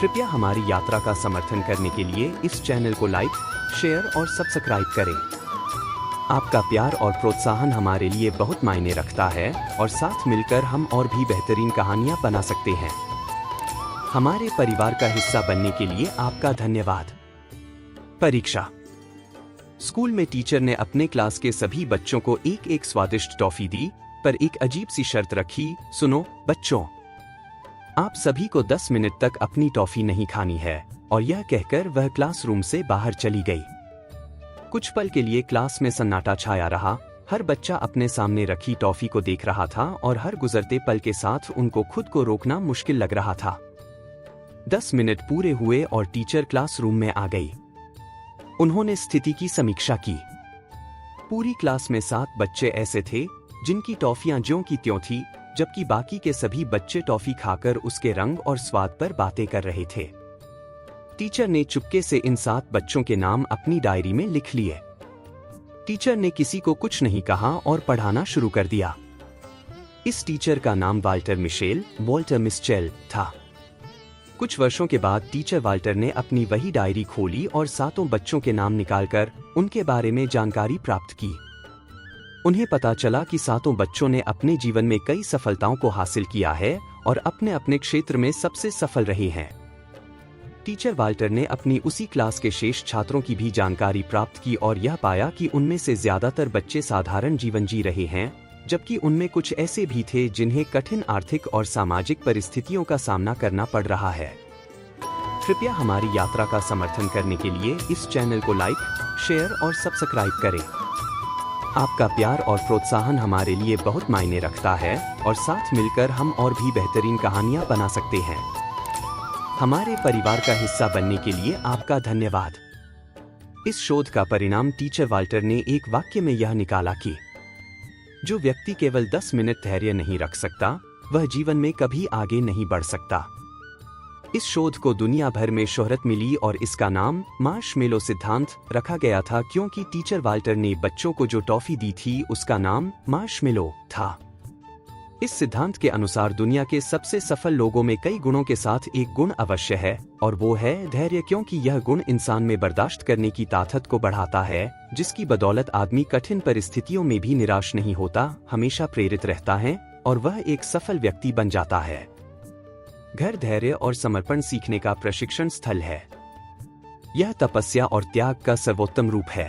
कृपया हमारी यात्रा का समर्थन करने के लिए इस चैनल को लाइक, शेयर और सब्सक्राइब करें। आपका प्यार और प्रोत्साहन हमारे लिए बहुत मायने रखता है और साथ मिलकर हम और भी बेहतरीन कहानियां बना सकते हैं। हमारे परिवार का हिस्सा बनने के लिए आपका धन्यवाद। परीक्षा। स्कूल में टीचर ने अपने क्लास के सभी बच्चों को एक एक स्वादिष्ट टॉफी दी, पर एक अजीब सी शर्त रखी। सुनो बच्चों, आप सभी को 10 मिनट तक अपनी टॉफी नहीं खानी है। और यह कहकर वह क्लासरूम से बाहर चली गई। कुछ पल के लिए क्लास में सन्नाटा छाया रहा। हर बच्चा अपने सामने रखी टॉफी को देख रहा था और हर गुजरते पल के साथ उनको खुद को रोकना मुश्किल लग रहा था। 10 मिनट पूरे हुए और टीचर क्लासरूम में आ गई। उन्होंने स्थिति की समीक्षा की। पूरी क्लास में 7 बच्चे ऐसे थे जिनकी टॉफियां ज्यों की त्यों थी, जबकि बाकी के सभी बच्चे टॉफी खाकर उसके रंग और स्वाद पर बातें कर रहे थे। टीचर ने चुपके से इन 7 बच्चों के नाम अपनी डायरी में लिख लिए। टीचर ने किसी को कुछ नहीं कहा और पढ़ाना शुरू कर दिया। इस टीचर का नाम वॉल्टर मिस्चेल था। कुछ वर्षों के बाद टीचर वाल्टर ने अपनी वही डायरी खोली और 7 बच्चों के नाम निकालकर उनके बारे में जानकारी प्राप्त की। उन्हें पता चला कि 7 बच्चों ने अपने जीवन में कई सफलताओं को हासिल किया है और अपने अपने क्षेत्र में सबसे सफल रहे हैं। टीचर वाल्टर ने अपनी उसी क्लास के शेष छात्रों की भी जानकारी प्राप्त की और यह पाया कि उनमें से ज्यादातर बच्चे साधारण जीवन जी रहे हैं, जबकि उनमें कुछ ऐसे भी थे जिन्हें कठिन आर्थिक और सामाजिक परिस्थितियों का सामना करना पड़ रहा है। कृपया हमारी यात्रा का समर्थन करने के लिए इस चैनल को लाइक, शेयर और सब्सक्राइब करें। आपका प्यार और प्रोत्साहन हमारे लिए बहुत मायने रखता है और साथ मिलकर हम और भी बेहतरीन कहानियां बना सकते हैं। हमारे परिवार का हिस्सा बनने के लिए आपका धन्यवाद। इस शोध का परिणाम टीचर वाल्टर ने एक वाक्य में यह निकाला कि जो व्यक्ति केवल 10 मिनट धैर्य नहीं रख सकता, वह जीवन में कभी आगे नहीं बढ़ सकता। इस शोध को दुनिया भर में शोहरत मिली और इसका नाम मार्शमेलो सिद्धांत रखा गया था, क्योंकि टीचर वाल्टर ने बच्चों को जो टॉफी दी थी उसका नाम मार्शमेलो था। इस सिद्धांत के अनुसार दुनिया के सबसे सफल लोगों में कई गुणों के साथ एक गुण अवश्य है और वो है धैर्य, क्योंकि यह गुण इंसान में बर्दाश्त करने की ताकत को बढ़ाता है, जिसकी बदौलत आदमी कठिन परिस्थितियों में भी निराश नहीं होता, हमेशा प्रेरित रहता है और वह एक सफल व्यक्ति बन जाता है। घर धैर्य और समर्पण सीखने का प्रशिक्षण स्थल है। यह तपस्या और त्याग का सर्वोत्तम रूप है।